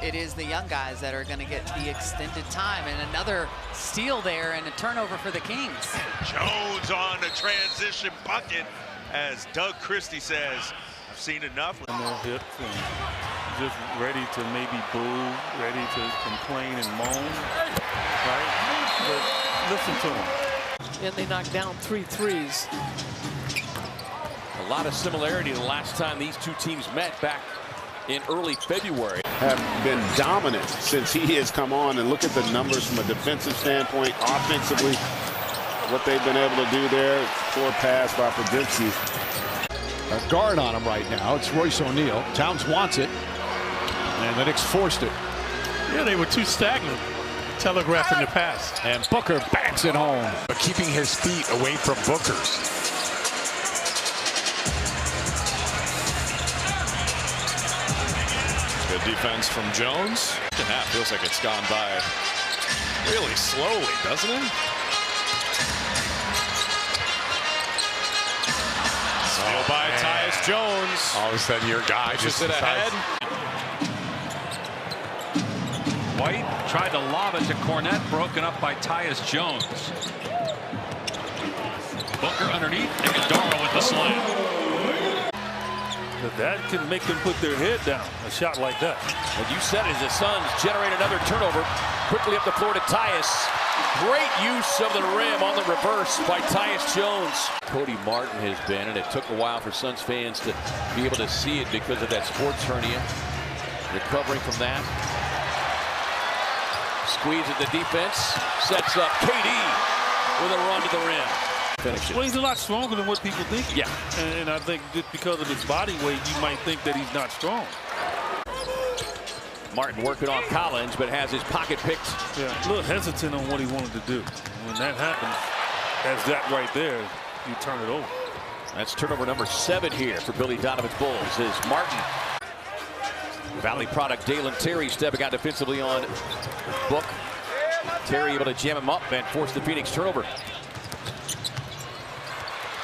it is the young guys that are going to get the extended time. And another steal there and a turnover for the Kings. Jones on the transition bucket, as Doug Christie says, I've seen enough. More hips and just ready to maybe boo, ready to complain and moan, right? But listen to them. And they knocked down 3 threes. A lot of similarity the last time these two teams met back in early February. Have been dominant since he has come on, and look at the numbers from a defensive standpoint, offensively, what they've been able to do there. Poor pass by Podzinski. A guard on him right now. It's Royce O'Neal. Towns wants it, and the Knicks forced it. Yeah, they were too stagnant, telegraphing the pass. And Booker banks it home. But keeping his feet away from Booker's. Good defense from Jones. Second half feels like it's gone by really slowly, doesn't it? Steal by Tyus Jones. All of a sudden, your guy just it ahead. White tried to lob it to Cornette, broken up by Tyus Jones. Booker underneath, Iguodala with the slam. That can make them put their head down, a shot like that. And you said it, as the Suns generate another turnover. Quickly up the floor to Tyus. Great use of the rim on the reverse by Tyus Jones. Cody Martin has been, and it took a while for Suns fans to be able to see it because of that sports hernia. Recovering from that. Squeeze at the defense. Sets up KD with a run to the rim. Well, he's a lot stronger than what people think. Yeah. And I think just because of his body weight, you might think that he's not strong. Martin working on Collins, but has his pocket picked. Yeah, a little hesitant on what he wanted to do. When that happens, that's that right there, you turn it over. That's turnover number 7 here for Billy Donovan's Bulls. Is Martin. Valley product Dalen Terry stepping out defensively on Book. Terry able to jam him up and force the Phoenix turnover.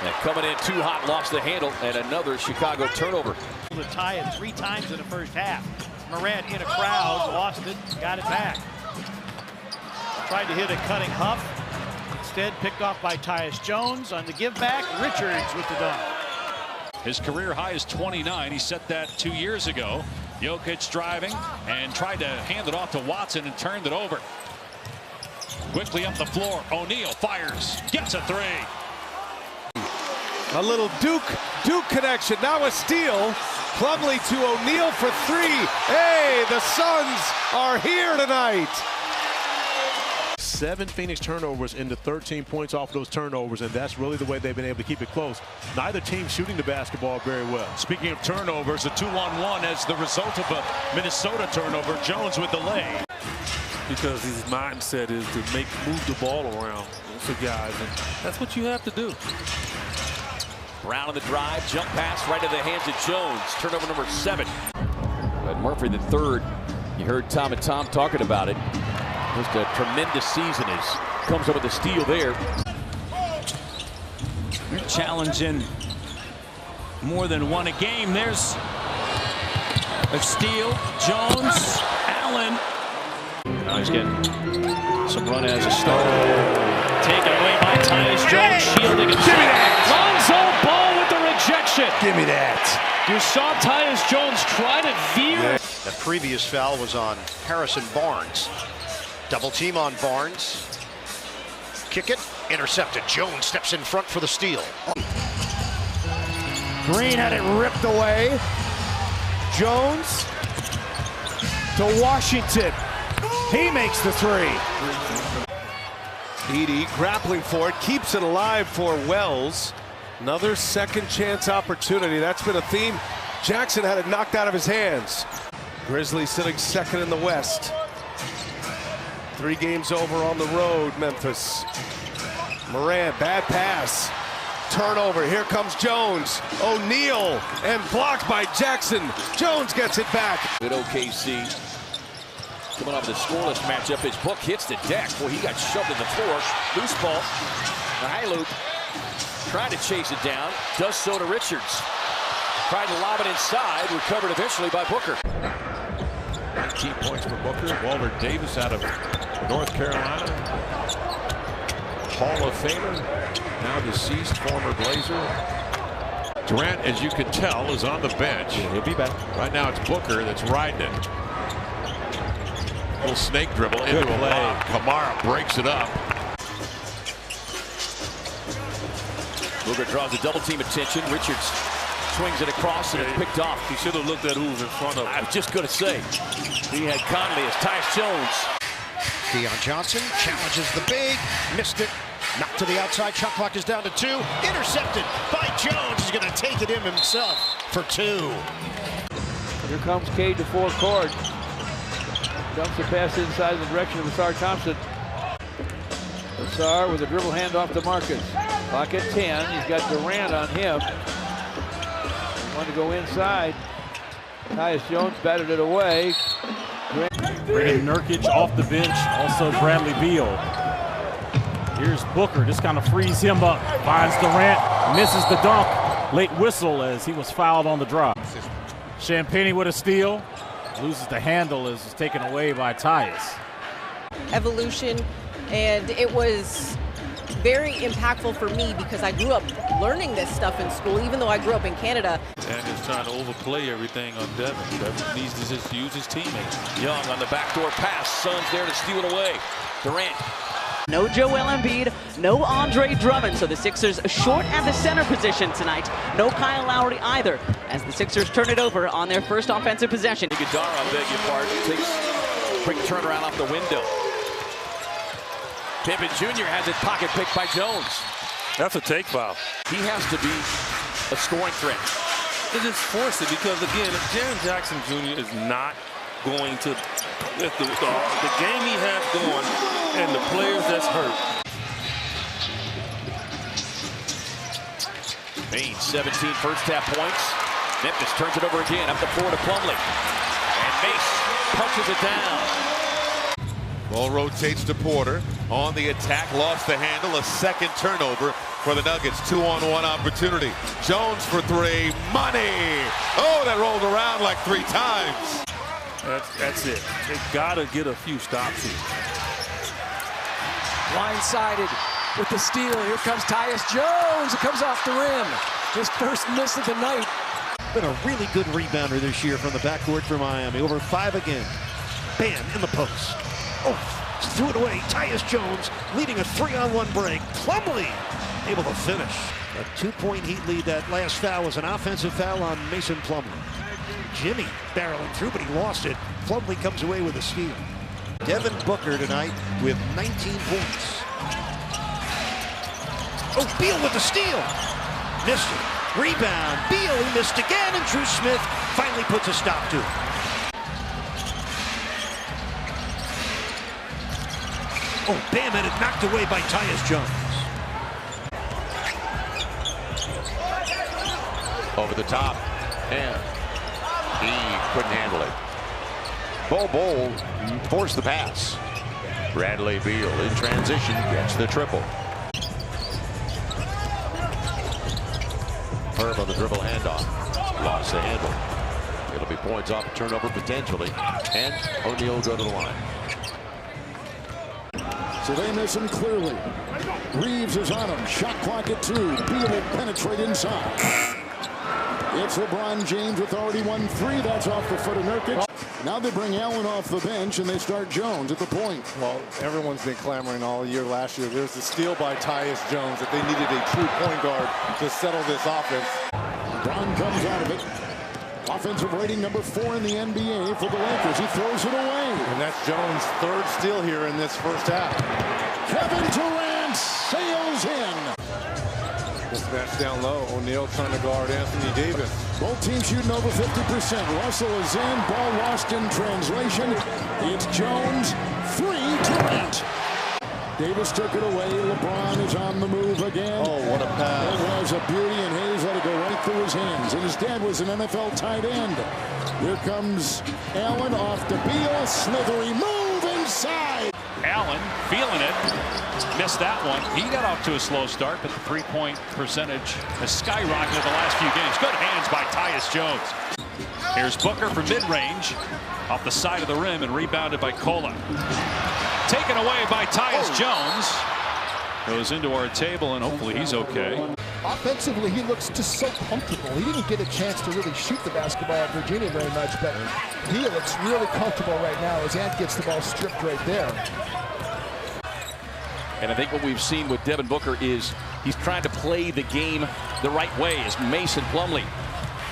And coming in too hot, lost the handle, and another Chicago turnover. To tie it 3 times in the first half. Morant in a crowd, lost it, got it back. Tried to hit a cutting Huff. Instead, picked off by Tyus Jones. On the give back, Richards with the dunk. His career high is 29. He set that 2 years ago. Jokic driving and tried to hand it off to Watson and turned it over. Quickly up the floor, O'Neal fires, gets a 3. A little Duke connection. Now a steal. Plumlee to O'Neal for 3. Hey, the Suns are here tonight. 7 Phoenix turnovers into 13 points off those turnovers, and that's really the way they've been able to keep it close. Neither team shooting the basketball very well. Speaking of turnovers, a 2-on-1 as the result of a Minnesota turnover. Jones with the lay. Because his mindset is to move the ball around for guys, and that's what you have to do. Brown on the drive, jump pass right into the hands of Jones. Turnover number 7. But Murphy the third. You heard Tom and Tom talking about it. Just a tremendous season as comes up with a steal there. You're challenging more than one a game. There's a steal. Jones, Allen. Now he's getting some run as a starter. Taken away by Tyus Jones, shielding it. Give me that! Lonzo Ball with the rejection. Give me that. You saw Tyus Jones try to veer. The previous foul was on Harrison Barnes. Double team on Barnes. Kick it, intercepted. Jones steps in front for the steal. Green had it ripped away. Jones to Washington. He makes the 3. Edey grappling for it, keeps it alive for Wells. Another second chance opportunity. That's been a theme. Jackson had it knocked out of his hands. Grizzlies sitting second in the West. 3 games over on the road, Memphis. Morant, bad pass. Turnover, here comes Jones. O'Neal, and blocked by Jackson. Jones gets it back. Good OKC. Coming off the scoreless matchup, his Book hits the deck. Boy, he got shoved to the floor. Loose ball. The high loop. Trying to chase it down. Does so to Richards. Tried to lob it inside. Recovered eventually by Booker. 15 points for Booker. Walter Davis out of North Carolina. Hall of Famer, now deceased former Blazer. Durant, as you can tell, is on the bench. He'll be back. Right now it's Booker that's riding it. Little snake dribble into a lob. Kamara breaks it up. Booker draws a double team attention. Richards swings it across and it's picked off. He should have looked at who's in front of him. I was just going to say, he had Conley as Tyus Jones. Deion Johnson challenges the big, missed it. Knocked to the outside, shot clock is down to 2. Intercepted by Jones. He's going to take it in himself for 2. Here comes Cade to full court. Dumps the pass inside in the direction of Ausar Thompson. Ausar with a dribble handoff to Marcus. Clock at 10. He's got Durant on him. He wanted to go inside. Tyus Jones batted it away. Bringing Nurkic off the bench. Also Bradley Beal. Here's Booker, just kind of frees him up. Finds Durant, misses the dunk. Late whistle as he was fouled on the drop. Champagny with a steal. Loses the handle as it's taken away by Tyus. Evolution, and it was very impactful for me because I grew up learning this stuff in school, even though I grew up in Canada. And he's trying to overplay everything on Devin. Devin needs to just use his teammates. Young on the backdoor pass. Suns there to steal it away. Durant. No Joel Embiid, no Andre Drummond, so the Sixers short at the center position tonight. No Kyle Lowry either, as the Sixers turn it over on their first offensive possession. Iguodala, I beg your pardon, takes a quick turnaround off the window. Pippen Jr. has it pocket picked by Jones. That's a take foul. He has to be a scoring threat. They just force it because, again, if Jaren Jackson Jr. is not going to, if the game he has going and the players that's hurt. Maine, 17 first half points. Memphis turns it over again, up the floor to Plumlee. And Mace punches it down. Ball rotates to Porter. On the attack, lost the handle. A second turnover for the Nuggets. 2-on-1 opportunity. Jones for 3. Money! Oh, that rolled around like 3 times. That's it. They gotta get a few stops here. Blindsided with the steal. Here comes Tyus Jones. It comes off the rim. His first miss of the night. Been a really good rebounder this year from the backcourt for Miami. Over 5 again. Bam, in the post. Oh, threw it away. Tyus Jones leading a 3-on-1 break. Plumlee able to finish. A 2-point Heat lead. That last foul was an offensive foul on Mason Plumlee. Jimmy barreling through, but he lost it. Plumlee comes away with a steal. Devin Booker tonight with 19 points. Oh, Beal with the steal. Missed it. Rebound. Beal, he missed again, and Drew Smith finally puts a stop to it. Oh, Bam had it knocked away by Tyus Jones. Over the top, and he couldn't handle it. Bol forced the pass. Bradley Beal in transition gets the triple. Herb on the dribble handoff. Lost the handle. It'll be points off a turnover potentially. And O'Neal go to the line. So they miss him clearly. Reeves is on him. Shot clock at 2. Beal will penetrate inside. It's LeBron James with already 1-3. That's off the foot of Nurkic. Now they bring Allen off the bench and they start Jones at the point. Well, everyone's been clamoring all year last year. There's a steal by Tyus Jones that they needed a true point guard to settle this offense. Brown comes out of it. Offensive rating number 4 in the NBA for the Lakers. He throws it away. And that's Jones' 3rd steal here in this first half. Kevin Durant sails in. Mismatch down low. O'Neal trying to guard Anthony Davis. Both teams shooting over 50%. Russell is in. Ball lost in translation. It's Jones. 3 Durant. Davis took it away. LeBron is on the move again. Oh, what a pass. It was a beauty, and Hayes let it go right through his hands. And his dad was an NFL tight end. Here comes Allen off to Beal. Slithery move inside. Allen feeling it. Missed that one. He got off to a slow start, but the three-point percentage has skyrocketed the last few games. Good hands by Tyus Jones. Here's Booker for mid-range. off the side of the rim and rebounded by Kola. Taken away by Tyus Jones. Goes into our table, and hopefully he's okay. Offensively, he looks just so comfortable. He didn't get a chance to really shoot the basketball at Virginia very much, but he looks really comfortable right now as Ant gets the ball stripped right there. And I think what we've seen with Devin Booker is he's trying to play the game the right way as Mason Plumlee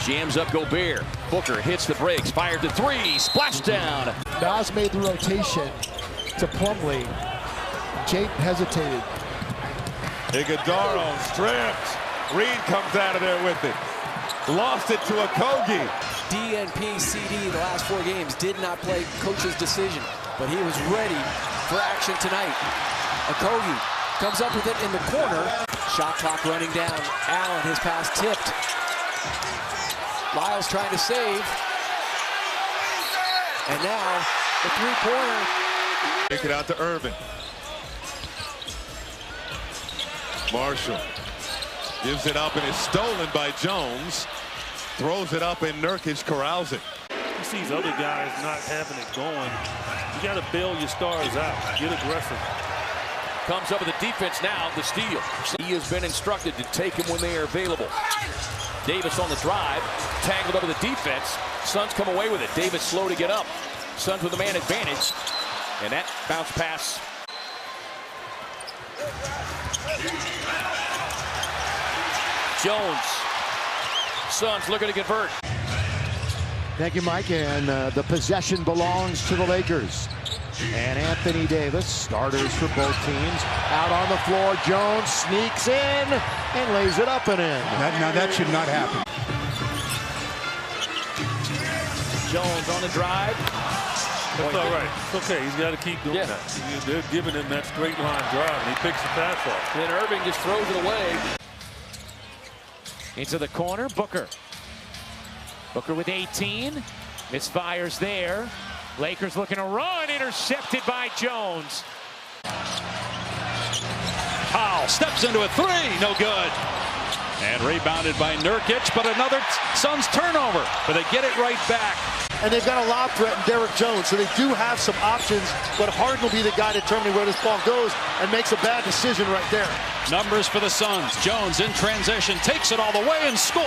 jams up Gobert. Booker hits the brakes, fired the three, splashdown. Nas made the rotation to Plumlee. Jake hesitated. Iguodaro stripped. Reed comes out of there with it. Lost it to Okogie. DNP CD the last 4 games did not play coach's decision, but he was ready for action tonight. Okogie comes up with it in the corner. Shot clock running down. Allen, his pass tipped. Lyles trying to save. And now the three-pointer. Take it out to Irvin. Marshall gives it up and is stolen by Jones. Throws it up and Nurkic corrals it. He sees other guys not having it going. You got to bail your stars out. Get aggressive. Comes up with the defense now, the steal. He has been instructed to take him when they are available. Davis on the drive, tangled up with the defense. Suns come away with it. Davis slow to get up. Suns with the man advantage. And that bounce pass. Jones. Suns looking to convert. Thank you, Mike. And the possession belongs to the Lakers. And Anthony Davis, starters for both teams, out on the floor. Jones sneaks in and lays it up and in. Now that should not happen. Jones on the drive. That's all right. It's okay. He's got to keep doing that. They're giving him that straight line drive, and he picks the pass off. Then Irving just throws it away. Into the corner, Booker. Booker with 18. Misfires there. Lakers looking to run, intercepted by Jones. Powell steps into a three, no good. And rebounded by Nurkic, but another Suns turnover, but they get it right back. And they've got a lob threat in Derrick Jones, so they do have some options, but Harden will be the guy determining where this ball goes and makes a bad decision right there. Numbers for the Suns. Jones in transition, takes it all the way and scores.